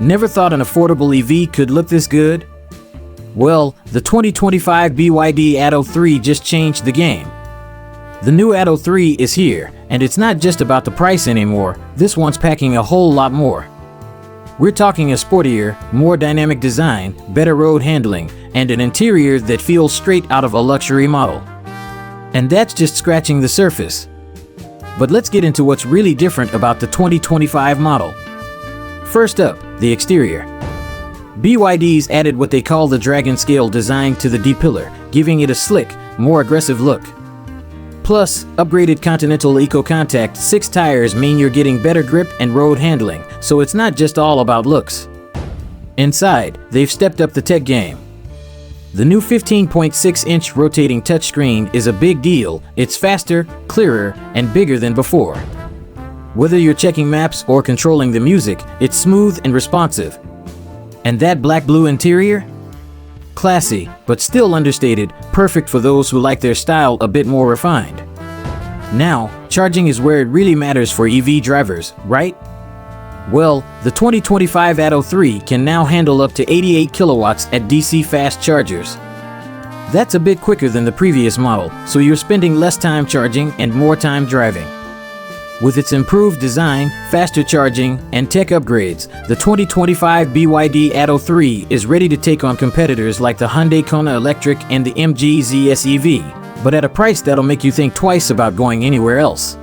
Never thought an affordable EV could look this good? Well, the 2025 BYD Atto 3 just changed the game. The new Atto 3 is here, and it's not just about the price anymore. This one's packing a whole lot more. We're talking a sportier, more dynamic design, better road handling, and an interior that feels straight out of a luxury model. And that's just scratching the surface. But let's get into what's really different about the 2025 model. First up, the exterior. BYD's added what they call the dragon scale design to the D-pillar, giving it a slick, more aggressive look. Plus, upgraded Continental EcoContact 6 tires mean you're getting better grip and road handling, so it's not just all about looks. Inside, they've stepped up the tech game. The new 15.6-inch rotating touchscreen is a big deal. It's faster, clearer, and bigger than before. Whether you're checking maps or controlling the music, it's smooth and responsive. And that black-blue interior? Classy, but still understated, perfect for those who like their style a bit more refined. Now, charging is where it really matters for EV drivers, right? Well, the 2025 Atto 3 can now handle up to 88 kilowatts at DC fast chargers. That's a bit quicker than the previous model, so you're spending less time charging and more time driving. With its improved design, faster charging, and tech upgrades, the 2025 BYD Atto 3 is ready to take on competitors like the Hyundai Kona Electric and the MG ZS EV, but at a price that'll make you think twice about going anywhere else.